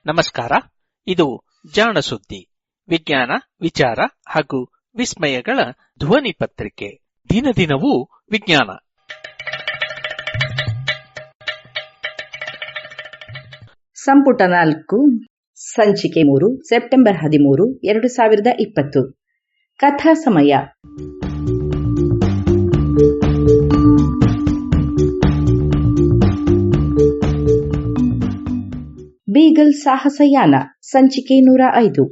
ನಮಸ್ಕಾರ. ಇದು ಜಾಣ ಸುದ್ದಿ, ವಿಜ್ಞಾನ, ವಿಚಾರ ಹಾಗೂ ವಿಸ್ಮಯಗಳ ಧ್ವನಿ ಪತ್ರಿಕೆ. ದಿನದಿನವೂ ವಿಜ್ಞಾನ. ಸಂಪುಟ 4, ಸಂಚಿಕೆ 3, ಸೆಪ್ಟೆಂಬರ್ 13, 2020. ಕಥಾ ಸಮಯ. ಬೀಗಲ್ ಸಾಹಸಯಾನ, ಸಂಚಿಕೆ 105.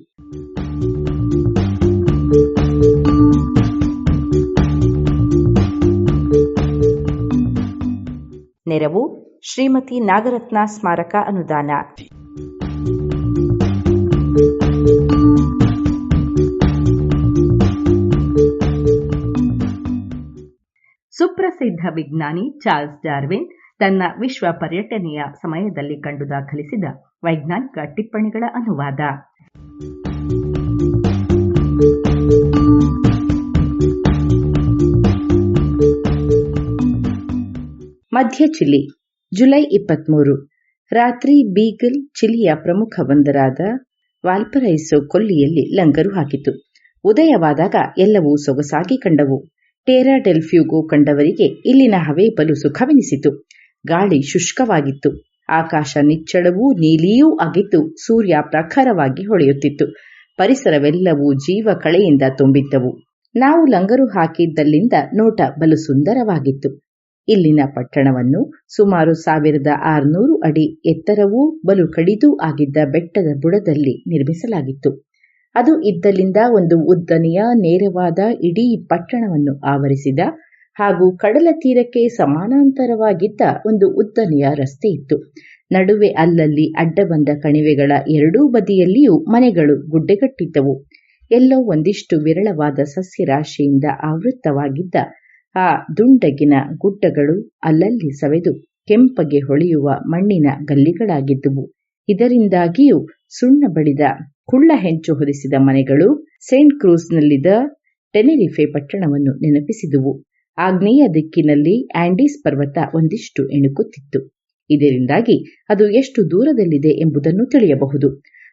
ನೆರವು ಶ್ರೀಮತಿ ನಾಗರತ್ನ ಸ್ಮಾರಕ ಅನುದಾನ. ಸುಪ್ರಸಿದ್ಧ ವಿಜ್ಞಾನಿ ಚಾರ್ಲ್ಸ್ ಡಾರ್ವಿನ್ ತನ್ನ ವಿಶ್ವ ಪರ್ಯಟನೆಯ ಸಮಯದಲ್ಲಿ ಕಂಡು ದಾಖಲಿಸಿದ ವೈಜ್ಞಾನಿಕ ಟಿಪ್ಪಣಿಗಳ ಅನುವಾದ. ಮಧ್ಯ ಚಿಲಿ, ಜುಲೈ 23. ರಾತ್ರಿ ಬೀಗಲ್ ಚಿಲಿಯ ಪ್ರಮುಖ ಬಂದರಾದ ವಾಲ್ಪರೈಸೋ ಕೊಲ್ಲಿಯಲ್ಲಿ ಲಂಗರು ಹಾಕಿತು. ಉದಯವಾದಾಗ ಎಲ್ಲವೂ ಸೊಗಸಾಗಿ ಕಂಡವು. ಟೇರಾ ಡೆಲ್ ಫ್ಯೂಗೋ ಕಂಡವರಿಗೆ ಇಲ್ಲಿನ ಹವೆ ಬಲು ಸುಖವೆನಿಸಿತು. ಗಾಳಿ ಶುಷ್ಕವಾಗಿತ್ತು. ಆಕಾಶ ನಿಚ್ಚಳವೂ ನೀಲಿಯೂ ಆಗಿದ್ದು ಸೂರ್ಯ ಪ್ರಖರವಾಗಿ ಹೊಳೆಯುತ್ತಿತ್ತು. ಪರಿಸರವೆಲ್ಲವೂ ಜೀವ ಕಳೆಯಿಂದ ತುಂಬಿದ್ದವು. ನಾವು ಲಂಗರು ಹಾಕಿದ್ದಲ್ಲಿಂದ ನೋಟ ಬಲು ಸುಂದರವಾಗಿತ್ತು. ಇಲ್ಲಿನ ಪಟ್ಟಣವನ್ನು ಸುಮಾರು 1600 ಅಡಿ ಎತ್ತರವೂ ಬಲು ಕಡಿದೂ ಆಗಿದ್ದ ಬೆಟ್ಟದ ಬುಡದಲ್ಲಿ ನಿರ್ಮಿಸಲಾಗಿತ್ತು. ಅದು ಇದ್ದಲ್ಲಿಂದ ಒಂದು ಉದ್ದನೆಯ ನೇರವಾದ ಇಡೀ ಪಟ್ಟಣವನ್ನು ಆವರಿಸಿದ ಹಾಗೂ ಕಡಲ ತೀರಕ್ಕೆ ಸಮಾನಾಂತರವಾಗಿದ್ದ ಒಂದು ಉದ್ದನೆಯ ರಸ್ತೆ ಇತ್ತು. ನಡುವೆ ಅಲ್ಲಲ್ಲಿ ಅಡ್ಡ ಬಂದ ಕಣಿವೆಗಳ ಎರಡೂ ಬದಿಯಲ್ಲಿಯೂ ಮನೆಗಳು ಗುಡ್ಡೆಗಟ್ಟಿದ್ದವು. ಎಲ್ಲೋ ಒಂದಿಷ್ಟು ವಿರಳವಾದ ಸಸ್ಯರಾಶಿಯಿಂದ ಆವೃತ್ತವಾಗಿದ್ದ ಆ ದುಂಡಗಿನ ಗುಡ್ಡಗಳು ಅಲ್ಲಲ್ಲಿ ಸವೆದು ಕೆಂಪಗೆ ಹೊಳೆಯುವ ಮಣ್ಣಿನ ಗಲ್ಲಿಗಳಾಗಿದ್ದುವು. ಇದರಿಂದಾಗಿಯೂ ಸುಣ್ಣ ಬಳಿದ ಕುಳ್ಳ ಹೆಂಚು ಹೊದಿಸಿದ ಮನೆಗಳು ಸೇಂಟ್ ಕ್ರೂಸ್ನಲ್ಲಿದ್ದ ಟೆನೆರಿಫೆ ಪಟ್ಟಣವನ್ನು ನೆನಪಿಸಿದುವು. ಆಗ್ನೇಯ ದಿಕ್ಕಿನಲ್ಲಿ ಆಂಡೀಸ್ ಪರ್ವತ ಒಂದಿಷ್ಟು ಎಣುಕುತ್ತಿತ್ತು. ಇದರಿಂದಾಗಿ ಅದು ಎಷ್ಟು ದೂರದಲ್ಲಿದೆ ಎಂಬುದನ್ನು ತಿಳಿಯಬಹುದು.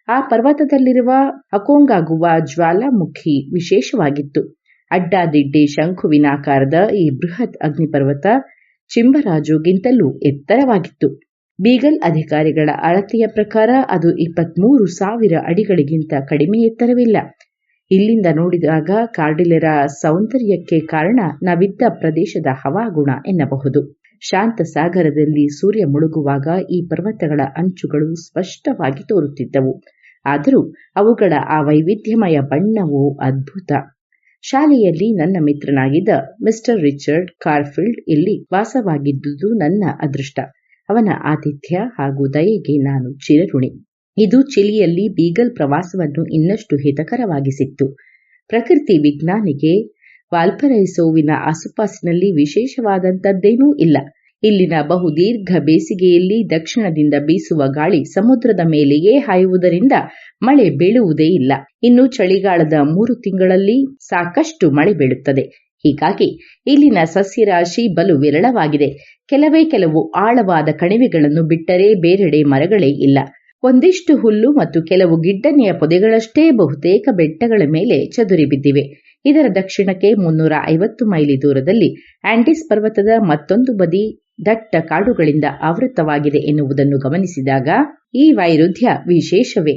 ಆ ಪರ್ವತದಲ್ಲಿರುವ ಅಕೋಂಗಾಗುವ ಜ್ವಾಲಾಮುಖಿ ವಿಶೇಷವಾಗಿತ್ತು. ಅಡ್ಡಾದಿಡ್ಡಿ ಶಂಖುವಿನಾಕಾರದ ಈ ಬೃಹತ್ ಅಗ್ನಿಪರ್ವತ ಚಿಂಬರಾಜುಗಿಂತಲೂ ಎತ್ತರವಾಗಿತ್ತು. ಬೀಗಲ್ ಅಧಿಕಾರಿಗಳ ಅಳತೆಯ ಪ್ರಕಾರ ಅದು 23,000 ಅಡಿಗಳಿಗಿಂತ ಕಡಿಮೆ ಎತ್ತರವಿಲ್ಲ. ಇಲ್ಲಿಂದ ನೋಡಿದಾಗ ಕಾರ್ಡಿಲೆರಾ ಸೌಂದರ್ಯಕ್ಕೆ ಕಾರಣ ನಾವಿದ್ದ ಪ್ರದೇಶದ ಹವಾಗುಣ ಎನ್ನಬಹುದು. ಶಾಂತ ಸಾಗರದಲ್ಲಿ ಸೂರ್ಯ ಮುಳುಗುವಾಗ ಈ ಪರ್ವತಗಳ ಅಂಚುಗಳು ಸ್ಪಷ್ಟವಾಗಿ ತೋರುತ್ತಿದ್ದವು. ಆದರೂ ಅವುಗಳ ಆ ವೈವಿಧ್ಯಮಯ ಬಣ್ಣವು ಅದ್ಭುತ. ಶಾಲೆಯಲ್ಲಿ ನನ್ನ ಮಿತ್ರನಾಗಿದ್ದ ಮಿಸ್ಟರ್ ರಿಚರ್ಡ್ ಕಾರ್ಫೀಲ್ಡ್ ಇಲ್ಲಿ ವಾಸವಾಗಿದ್ದುದು ನನ್ನ ಅದೃಷ್ಟ. ಅವನ ಆತಿಥ್ಯ ಹಾಗೂ ದಯೆಗೆ ನಾನು ಚಿರಋಣಿ. ಇದು ಚಿಲಿಯಲ್ಲಿ ಬೀಗಲ್ ಪ್ರವಾಸವನ್ನು ಇನ್ನಷ್ಟು ಹಿತಕರವಾಗಿಸಿತ್ತು. ಪ್ರಕೃತಿ ವಿಜ್ಞಾನಿಗೆ ವಾಲ್ಪರೈಸೋವಿನ ಆಸುಪಾಸಿನಲ್ಲಿ ವಿಶೇಷವಾದಂಥದ್ದೇನೂ ಇಲ್ಲ. ಇಲ್ಲಿನ ಬಹುದೀರ್ಘ ಬೇಸಿಗೆಯಲ್ಲಿ ದಕ್ಷಿಣದಿಂದ ಬೀಸುವ ಗಾಳಿ ಸಮುದ್ರದ ಮೇಲೆಯೇ ಹಾಯುವುದರಿಂದ ಮಳೆ ಬೀಳುವುದೇ ಇಲ್ಲ. ಇನ್ನು ಚಳಿಗಾಲದ 3 ತಿಂಗಳಲ್ಲಿ ಸಾಕಷ್ಟು ಮಳೆ ಬೀಳುತ್ತದೆ. ಹೀಗಾಗಿ ಇಲ್ಲಿನ ಸಸ್ಯರಾಶಿ ಬಲು ವಿರಳವಾಗಿದೆ. ಕೆಲವು ಆಳವಾದ ಕಣಿವೆಗಳನ್ನು ಬಿಟ್ಟರೆ ಬೇರೆಡೆ ಮರಗಳೇ ಇಲ್ಲ. ಒಂದಿಷ್ಟು ಹುಲ್ಲು ಮತ್ತು ಕೆಲವು ಗಿಡ್ಡನೆಯ ಪೊದೆಗಳಷ್ಟೇ ಬಹುತೇಕ ಬೆಟ್ಟಗಳ ಮೇಲೆ ಚದುರಿ ಬಿದ್ದಿವೆ. ಇದರ ದಕ್ಷಿಣಕ್ಕೆ 350 ಮೈಲಿ ದೂರದಲ್ಲಿ ಆಂಡೀಸ್ ಪರ್ವತದ ಮತ್ತೊಂದು ಬದಿ ದಟ್ಟ ಕಾಡುಗಳಿಂದ ಆವೃತವಾಗಿದೆ ಎನ್ನುವುದನ್ನು ಗಮನಿಸಿದಾಗ ಈ ವೈರುಧ್ಯ ವಿಶೇಷವೇ.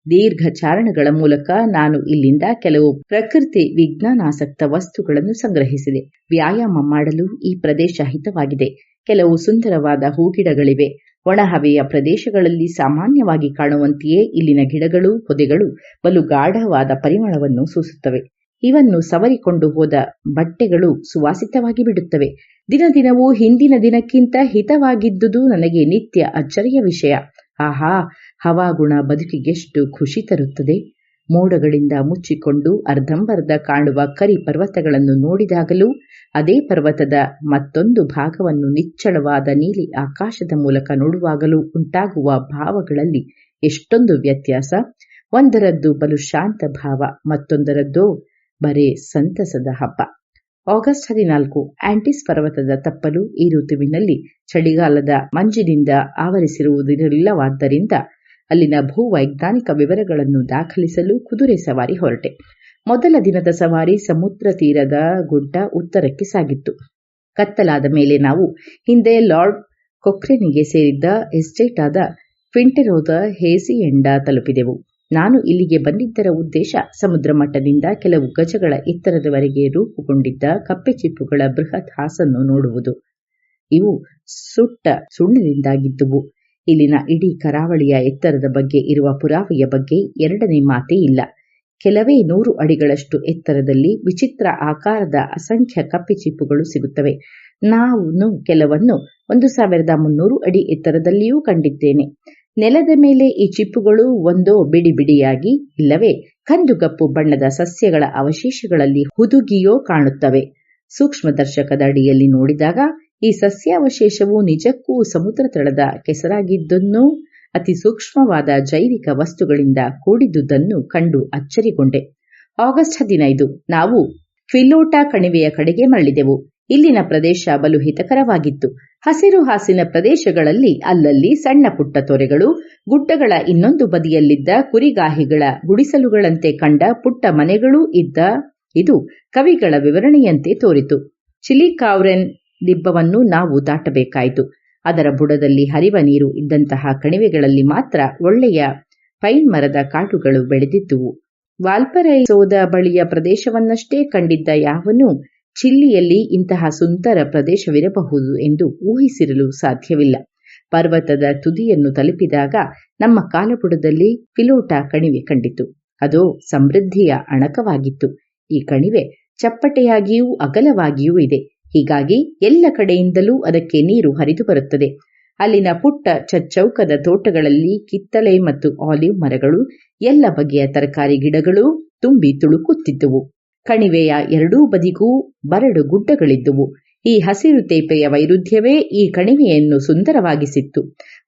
ದೀರ್ಘ ಚಾರಣಗಳ ಮೂಲಕ ನಾನು ಇಲ್ಲಿಂದ ಕೆಲವು ಪ್ರಕೃತಿ ವಿಜ್ಞಾನಾಸಕ್ತ ವಸ್ತುಗಳನ್ನು ಸಂಗ್ರಹಿಸಿದೆ. ವ್ಯಾಯಾಮ ಮಾಡಲು ಈ ಪ್ರದೇಶ ಹಿತವಾಗಿದೆ. ಕೆಲವು ಸುಂದರವಾದ ಹೂಗಿಡಗಳಿವೆ. ಒಣಹವೆಯ ಪ್ರದೇಶಗಳಲ್ಲಿ ಸಾಮಾನ್ಯವಾಗಿ ಕಾಣುವಂತೆಯೇ ಇಲ್ಲಿನ ಗಿಡಗಳು ಪೊದೆಗಳು ಬಲು ಗಾಢವಾದ ಪರಿಮಳವನ್ನು ಸೂಸುತ್ತವೆ. ಇವನ್ನು ಸವರಿಕೊಂಡು ಹೋದ ಬಟ್ಟೆಗಳು ಸುವಾಸಿತವಾಗಿ ಬಿಡುತ್ತವೆ. ದಿನದಿನವೂ ಹಿಂದಿನ ದಿನಕ್ಕಿಂತ ಹಿತವಾಗಿದ್ದುದು ನನಗೆ ನಿತ್ಯ ಅಚ್ಚರಿಯ ವಿಷಯ. ಆಹಾ, ಹವಾಗುಣ ಬದುಕಿಗೆಷ್ಟು ಖುಷಿ ತರುತ್ತದೆ. ಮೋಡಗಳಿಂದ ಮುಚ್ಚಿಕೊಂಡು ಅರ್ಧಂಬರ್ಧ ಕಾಣುವ ಕರಿ ಪರ್ವತಗಳನ್ನು ನೋಡಿದಾಗಲೂ ಅದೇ ಪರ್ವತದ ಮತ್ತೊಂದು ಭಾಗವನ್ನು ನಿಚ್ಚಳವಾದ ನೀಲಿ ಆಕಾಶದ ಮೂಲಕ ನೋಡುವಾಗಲೂ ಉಂಟಾಗುವ ಭಾವಗಳಲ್ಲಿ ಎಷ್ಟೊಂದು ವ್ಯತ್ಯಾಸ. ಒಂದರದ್ದು ಬಲು ಶಾಂತ ಭಾವ, ಮತ್ತೊಂದರದ್ದೋ ಬರೇ ಸಂತಸದ ಹಬ್ಬ. ಆಗಸ್ಟ್ 14 ಆಂಟಿಸ್ ಪರ್ವತದ ತಪ್ಪಲು ಈ ಋತುವಿನಲ್ಲಿ ಚಳಿಗಾಲದ ಮಂಜಿನಿಂದ ಆವರಿಸಿರುವುದಿಲ್ಲವಾದ್ದರಿಂದ ಅಲ್ಲಿನ ಭೂವೈಜ್ಞಾನಿಕ ವಿವರಗಳನ್ನು ದಾಖಲಿಸಲು ಕುದುರೆ ಸವಾರಿ ಹೊರಟೆ. ಮೊದಲ ದಿನದ ಸವಾರಿ ಸಮುದ್ರ ತೀರದ ಗುಡ್ಡ ಉತ್ತರಕ್ಕೆ ಸಾಗಿತ್ತು. ಕತ್ತಲಾದ ಮೇಲೆ ನಾವು ಹಿಂದೆ ಲಾರ್ಡ್ ಕೊಕ್ರೆನಿಗೆ ಸೇರಿದ್ದ ಎಸ್ಟೇಟ್ ಆದ ಕ್ವಿಂಟೆರೋದ ಹೇಸಿಯೆಂಡ ತಲುಪಿದೆವು. ನಾನು ಇಲ್ಲಿಗೆ ಬಂದಿದ್ದರ ಉದ್ದೇಶ ಸಮುದ್ರ ಮಟ್ಟದಿಂದ ಕೆಲವು ಗಜಗಳ ಎತ್ತರದವರೆಗೆ ರೂಪುಗೊಂಡಿದ್ದ ಕಪ್ಪೆಚಿಪ್ಪುಗಳ ಬೃಹತ್ ಹಾಸನ್ನು ನೋಡುವುದು. ಇವು ಸುಟ್ಟ ಸುಣ್ಣಿನಿಂದಾಗಿದ್ದುವು. ಇಲ್ಲಿನ ಇಡೀ ಕರಾವಳಿಯ ಎತ್ತರದ ಬಗ್ಗೆ ಇರುವ ಪುರಾವೆಯ ಬಗ್ಗೆ ಎರಡನೇ ಮಾತೇ ಇಲ್ಲ. ಕೆಲವೇ 100 ಅಡಿಗಳಷ್ಟು ಎತ್ತರದಲ್ಲಿ ವಿಚಿತ್ರ ಆಕಾರದ ಅಸಂಖ್ಯ ಕಪ್ಪೆಚಿಪ್ಪುಗಳು ಸಿಗುತ್ತವೆ. ನಾನು ಕೆಲವನ್ನು 1300 ಅಡಿ ಎತ್ತರದಲ್ಲಿಯೂ ಕಂಡಿದ್ದೇನೆ. ನೆಲದ ಮೇಲೆ ಈ ಚಿಪ್ಪುಗಳು ಒಂದೋ ಬಿಡಿ ಬಿಡಿಯಾಗಿ ಇಲ್ಲವೇ ಕಂದುಗಪ್ಪು ಬಣ್ಣದ ಸಸ್ಯಗಳ ಅವಶೇಷಗಳಲ್ಲಿ ಹುದುಗಿಯೋ ಕಾಣುತ್ತವೆ. ಸೂಕ್ಷ್ಮದರ್ಶಕದ ಅಡಿಯಲ್ಲಿ ನೋಡಿದಾಗ ಈ ಸಸ್ಯಾವಶೇಷವು ನಿಜಕ್ಕೂ ಸಮುದ್ರ ತಳದ ಕೆಸರಾಗಿದ್ದನ್ನೂ ಅತಿ ಸೂಕ್ಷ್ಮವಾದ ಜೈವಿಕ ವಸ್ತುಗಳಿಂದ ಕೂಡಿದ್ದುದನ್ನು ಕಂಡು ಅಚ್ಚರಿಗೊಂಡೆ. ಆಗಸ್ಟ್ 15 ನಾವು ಕ್ವಿಲೋಟಾ ಕಣಿವೆಯ ಕಡೆಗೆ ಮರಳಿದೆವು. ಇಲ್ಲಿನ ಪ್ರದೇಶ ಬಲು ಹಿತಕರವಾಗಿತ್ತು. ಹಸಿರು ಹಾಸಿನ ಪ್ರದೇಶಗಳಲ್ಲಿ ಅಲ್ಲಲ್ಲಿ ಸಣ್ಣ ಪುಟ್ಟ ತೊರೆಗಳು, ಗುಡ್ಡಗಳ ಇನ್ನೊಂದು ಬದಿಯಲ್ಲಿದ್ದ ಕುರಿಗಾಹಿಗಳ ಗುಡಿಸಲುಗಳಂತೆ ಕಂಡ ಪುಟ್ಟ ಮನೆಗಳೂ ಇದ್ದ. ಇದು ಕವಿಗಳ ವಿವರಣೆಯಂತೆ ತೋರಿತು. ಚಿಲಿಕಾವ್ರೆನ್ ದಿಬ್ಬವನ್ನು ನಾವು ದಾಟಬೇಕಾಯಿತು. ಅದರ ಬುಡದಲ್ಲಿ ಹರಿವ ನೀರು ಇದ್ದಂತಹ ಕಣಿವೆಗಳಲ್ಲಿ ಮಾತ್ರ ಒಳ್ಳೆಯ ಪೈನ್ ಮರದ ಕಾಡುಗಳು ಬೆಳೆದಿದ್ದುವು. ವಾಲ್ಪರೈಸೋದ ಬಳಿಯ ಪ್ರದೇಶವನ್ನಷ್ಟೇ ಕಂಡಿದ್ದ ಯಾವನೂ ಚಿಲ್ಲಿಯಲ್ಲಿ ಇಂತಹ ಸುಂದರ ಪ್ರದೇಶವಿರಬಹುದು ಎಂದು ಊಹಿಸಿರಲು ಸಾಧ್ಯವಿಲ್ಲ. ಪರ್ವತದ ತುದಿಯನ್ನು ತಲುಪಿದಾಗ ನಮ್ಮ ಕಾಲಬುಡದಲ್ಲಿ ಕ್ವಿಲೋಟಾ ಕಣಿವೆ ಕಂಡಿತು. ಅದು ಸಮೃದ್ಧಿಯ ಅಣಕವಾಗಿತ್ತು. ಈ ಕಣಿವೆ ಚಪ್ಪಟೆಯಾಗಿಯೂ ಅಗಲವಾಗಿಯೂ ಇದೆ. ಹೀಗಾಗಿ ಎಲ್ಲ ಕಡೆಯಿಂದಲೂ ಅದಕ್ಕೆ ನೀರು ಹರಿದು ಬರುತ್ತದೆ. ಅಲ್ಲಿನ ಪುಟ್ಟ ಚಚ್ಚೌಕದ ತೋಟಗಳಲ್ಲಿ ಕಿತ್ತಳೆ ಮತ್ತು ಆಲಿವ್ ಮರಗಳು, ಎಲ್ಲ ಬಗೆಯ ತರಕಾರಿ ಗಿಡಗಳು ತುಂಬಿ ತುಳುಕುತ್ತಿದ್ದುವು. ಕಣಿವೆಯ ಎರಡೂ ಬದಿಗೂ ಬರಡು ಗುಡ್ಡಗಳಿದ್ದುವು. ಈ ಹಸಿರು ತೇಪೆಯ ವೈರುಧ್ಯವೇ ಈ ಕಣಿವೆಯನ್ನು ಸುಂದರವಾಗಿಸಿತ್ತು.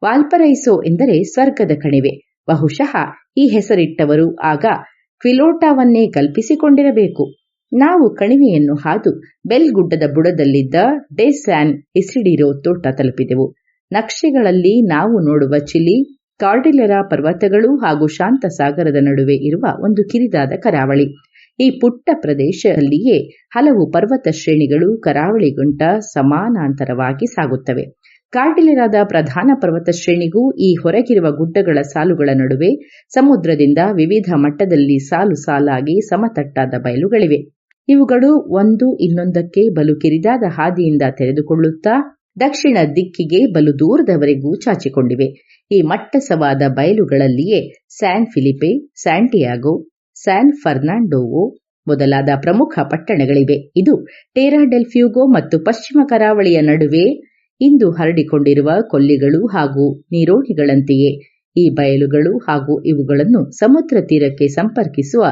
ವಾಲ್ಪರೈಸೋ ಎಂದರೆ ಸ್ವರ್ಗದ ಕಣಿವೆ. ಬಹುಶಃ ಈ ಹೆಸರಿಟ್ಟವರು ಆಗ ಕ್ವಿಲೋಟಾವನ್ನೇ ಕಲ್ಪಿಸಿಕೊಂಡಿರಬೇಕು. ನಾವು ಕಣಿವೆಯನ್ನು ಹಾದು ಬೆಲ್ ಗುಡ್ಡದ ಬುಡದಲ್ಲಿದ್ದ ಡೆ ಸ್ಯಾನ್ ಇಸಿಡಿರೋ ತೋಟ ತಲುಪಿದೆವು. ನಕ್ಷೆಗಳಲ್ಲಿ ನಾವು ನೋಡುವ ಚಿಲಿ, ಕಾರ್ಡಿಲೆರಾ ಪರ್ವತಗಳು ಹಾಗೂ ಶಾಂತ ಸಾಗರದ ನಡುವೆ ಇರುವ ಒಂದು ಕಿರಿದಾದ ಕರಾವಳಿ. ಈ ಪುಟ್ಟ ಪ್ರದೇಶದಲ್ಲಿಯೇ ಹಲವು ಪರ್ವತ ಶ್ರೇಣಿಗಳು ಕರಾವಳಿಗುಂಟ ಸಮಾನಾಂತರವಾಗಿ ಸಾಗುತ್ತವೆ. ಕಾರ್ಡಿಲೆರಾದ ಪ್ರಧಾನ ಪರ್ವತ ಶ್ರೇಣಿಗೂ ಈ ಹೊರಗಿರುವ ಗುಡ್ಡಗಳ ಸಾಲುಗಳ ನಡುವೆ ಸಮುದ್ರದಿಂದ ವಿವಿಧ ಮಟ್ಟದಲ್ಲಿ ಸಾಲು ಸಾಲಾಗಿ ಸಮತಟ್ಟಾದ ಬಯಲುಗಳಿವೆ. ಇವುಗಳು ಒಂದು ಇನ್ನೊಂದಕ್ಕೆ ಬಲು ಕಿರಿದಾದ ಹಾದಿಯಿಂದ ತೆರೆದುಕೊಳ್ಳುತ್ತಾ ದಕ್ಷಿಣ ದಿಕ್ಕಿಗೆ ಬಲು ದೂರದವರೆಗೂ ಚಾಚಿಕೊಂಡಿವೆ. ಈ ಮಟ್ಟಸವಾದ ಬಯಲುಗಳಲ್ಲಿಯೇ ಸ್ಯಾನ್ ಫಿಲಿಪೆ, ಸ್ಯಾಂಟಿಯಾಗೋ, ಸ್ಯಾನ್ ಫರ್ನಾಂಡೋವೋ ಮೊದಲಾದ ಪ್ರಮುಖ ಪಟ್ಟಣಗಳಿವೆ. ಇದು ಟೇರಾ ಡೆಲ್ ಫ್ಯೂಗೋ ಮತ್ತು ಪಶ್ಚಿಮ ಕರಾವಳಿಯ ನಡುವೆ ಇಂದು ಹರಡಿಕೊಂಡಿರುವ ಕೊಲ್ಲಿಗಳು ಹಾಗೂ ನೀರೋಣಿಗಳಂತೆಯೇ ಈ ಬಯಲುಗಳು ಹಾಗೂ ಇವುಗಳನ್ನು ಸಮುದ್ರ ತೀರಕ್ಕೆ ಸಂಪರ್ಕಿಸುವ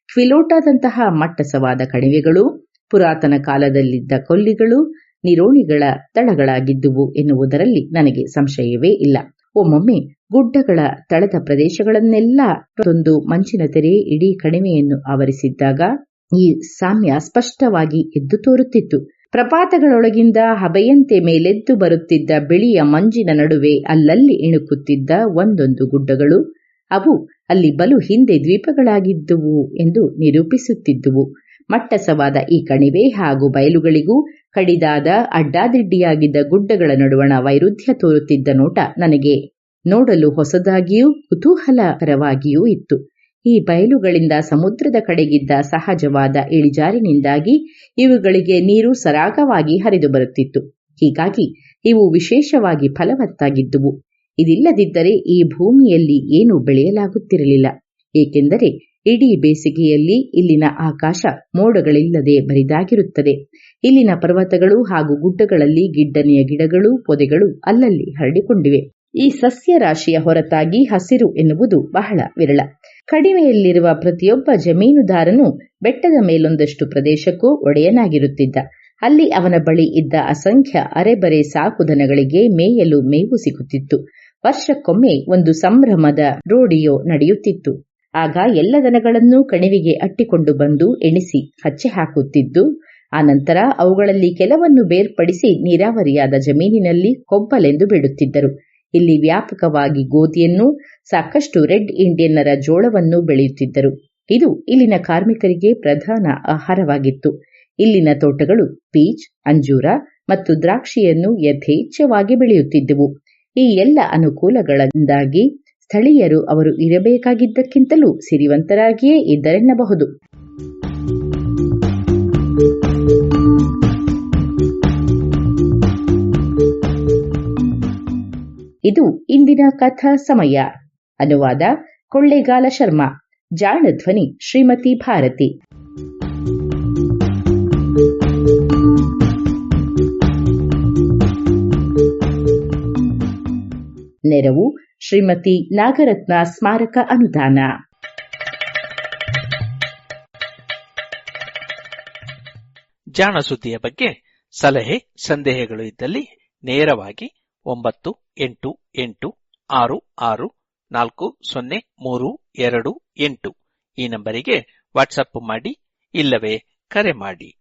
ಕ್ವಿಲೋಟಾದಂತಹ ಮಟ್ಟಸವಾದ ಕಣಿವೆಗಳು ಪುರಾತನ ಕಾಲದಲ್ಲಿದ್ದ ಕೊಲ್ಲಿಗಳು, ನೀರೋಣಿಗಳ ತಳಗಳಾಗಿದ್ದುವು ಎನ್ನುವುದರಲ್ಲಿ ನನಗೆ ಸಂಶಯವೇ ಇಲ್ಲ. ಒಮ್ಮೊಮ್ಮೆ ಗುಡ್ಡಗಳ ತಳದ ಪ್ರದೇಶಗಳನ್ನೆಲ್ಲ ಒಂದು ಮಂಚಿನ ತೆರೆ ಇಡೀ ಕಣಿವೆಯನ್ನು ಆವರಿಸಿದ್ದಾಗ ಈ ಸಾಮ್ಯ ಸ್ಪಷ್ಟವಾಗಿ ಎದ್ದು ತೋರುತ್ತಿತ್ತು. ಪ್ರಪಾತಗಳೊಳಗಿಂದ ಹಬೆಯಂತೆ ಮೇಲೆದ್ದು ಬರುತ್ತಿದ್ದ ಬಿಳಿಯ ಮಂಜಿನ ನಡುವೆ ಅಲ್ಲಲ್ಲಿ ಇಣುಕುತ್ತಿದ್ದ ಒಂದೊಂದು ಗುಡ್ಡಗಳು ಅವು ಅಲ್ಲಿ ಬಲು ಹಿಂದೆ ದ್ವೀಪಗಳಾಗಿದ್ದುವು ಎಂದು ನಿರೂಪಿಸುತ್ತಿದ್ದುವು. ಮಟ್ಟಸವಾದ ಈ ಕಣಿವೆ ಹಾಗೂ ಬಯಲುಗಳಿಗೂ ಕಡಿದಾದ ಅಡ್ಡಾದಿಡ್ಡಿಯಾಗಿದ್ದ ಗುಡ್ಡಗಳ ನಡುವಣ ವೈರುಧ್ಯ ತೋರುತ್ತಿದ್ದ ನೋಟ ನನಗೆ ನೋಡಲು ಹೊಸದಾಗಿಯೂ ಕುತೂಹಲಕರವಾಗಿಯೂ ಇತ್ತು. ಈ ಬಯಲುಗಳಿಂದ ಸಮುದ್ರದ ಕಡೆಗಿದ್ದ ಸಹಜವಾದ ಇಳಿಜಾರಿನಿಂದಾಗಿ ಇವುಗಳಿಗೆ ನೀರು ಸರಾಗವಾಗಿ ಹರಿದು ಬರುತ್ತಿತ್ತು. ಹೀಗಾಗಿ ಇವು ವಿಶೇಷವಾಗಿ ಫಲವತ್ತಾಗಿದ್ದುವು. ಇದಿಲ್ಲದಿದ್ದರೆ ಈ ಭೂಮಿಯಲ್ಲಿ ಏನೂ ಬೆಳೆಯಲಾಗುತ್ತಿರಲಿಲ್ಲ. ಏಕೆಂದರೆ ಇಡೀ ಬೇಸಿಗೆಯಲ್ಲಿ ಇಲ್ಲಿನ ಆಕಾಶ ಮೋಡಗಳಿಲ್ಲದೆ ಬರಿದಾಗಿರುತ್ತದೆ. ಇಲ್ಲಿನ ಪರ್ವತಗಳು ಹಾಗೂ ಗುಡ್ಡಗಳಲ್ಲಿ ಗಿಡ್ಡನೆಯ ಗಿಡಗಳು, ಪೊದೆಗಳು ಅಲ್ಲಲ್ಲಿ ಹರಡಿಕೊಂಡಿವೆ. ಈ ಸಸ್ಯ ರಾಶಿಯ ಹೊರತಾಗಿ ಹಸಿರು ಎನ್ನುವುದು ಬಹಳ ವಿರಳ. ಕಣಿವೆಯಲ್ಲಿರುವ ಪ್ರತಿಯೊಬ್ಬ ಜಮೀನುದಾರನು ಬೆಟ್ಟದ ಮೇಲೊಂದಷ್ಟು ಪ್ರದೇಶಕ್ಕೂ ಒಡೆಯನಾಗಿರುತ್ತಿದ್ದ. ಅಲ್ಲಿ ಅವನ ಬಳಿ ಇದ್ದ ಅಸಂಖ್ಯ ಅರೆಬರೆ ಸಾಕುದನಗಳಿಗೆ ಮೇಯಲು ಮೇವು ಸಿಗುತ್ತಿತ್ತು. ವರ್ಷಕ್ಕೊಮ್ಮೆ ಒಂದು ಸಂಭ್ರಮದ ರೋಡಿಯೋ ನಡೆಯುತ್ತಿತ್ತು. ಆಗ ಎಲ್ಲ ದನಗಳನ್ನೂ ಕಣಿವೆಗೆ ಅಟ್ಟಿಕೊಂಡು ಬಂದು ಎಣಿಸಿ ಹಚ್ಚೆ ಹಾಕುತ್ತಿದ್ದು ಆನಂತರ ಅವುಗಳಲ್ಲಿ ಕೆಲವನ್ನು ಬೇರ್ಪಡಿಸಿ ನೀರಾವರಿಯಾದ ಜಮೀನಿನಲ್ಲಿ ಕೊಬ್ಬಲೆಂದು ಬಿಡುತ್ತಿದ್ದರು. ಇಲ್ಲಿ ವ್ಯಾಪಕವಾಗಿ ಗೋಧಿಯನ್ನು, ಸಾಕಷ್ಟು ರೆಡ್ ಇಂಡಿಯನ್ನರ ಜೋಳವನ್ನು ಬೆಳೆಯುತ್ತಿದ್ದರು. ಇದು ಇಲ್ಲಿನ ಕಾರ್ಮಿಕರಿಗೆ ಪ್ರಧಾನ ಆಹಾರವಾಗಿತ್ತು. ಇಲ್ಲಿನ ತೋಟಗಳು ಪೀಚ್, ಅಂಜೂರ ಮತ್ತು ದ್ರಾಕ್ಷಿಯನ್ನು ಯಥೇಚ್ಛವಾಗಿ ಬೆಳೆಯುತ್ತಿದ್ದುವು. ಈ ಎಲ್ಲ ಅನುಕೂಲಗಳಿಂದಾಗಿ ಸ್ಥಳೀಯರು ಅವರು ಇರಬೇಕಾಗಿದ್ದಕ್ಕಿಂತಲೂ ಸಿರಿವಂತರಾಗಿಯೇ ಇದ್ದರೆನ್ನಬಹುದು. ಇದು ಇಂದಿನ ಕಥಾ ಸಮಯ. ಅನುವಾದ ಕೊಳ್ಳೇಗಾಲ ಶರ್ಮಾ. ಜಾಣ ಧ್ವನಿ ಶ್ರೀಮತಿ ಭಾರತಿ. ನೆರವು ಶ್ರೀಮತಿ ನಾಗರತ್ನ ಸ್ಮಾರಕ ಅನುದಾನ. ಜಾಣ ಸುದ್ದಿಯ ಬಗ್ಗೆ ಸಲಹೆ ಸಂದೇಹಗಳು ಇದ್ದಲ್ಲಿ ನೇರವಾಗಿ 9886640328 ಈ ನಂಬರಿಗೆ ವಾಟ್ಸಪ್ ಮಾಡಿ ಇಲ್ಲವೇ ಕರೆ ಮಾಡಿ.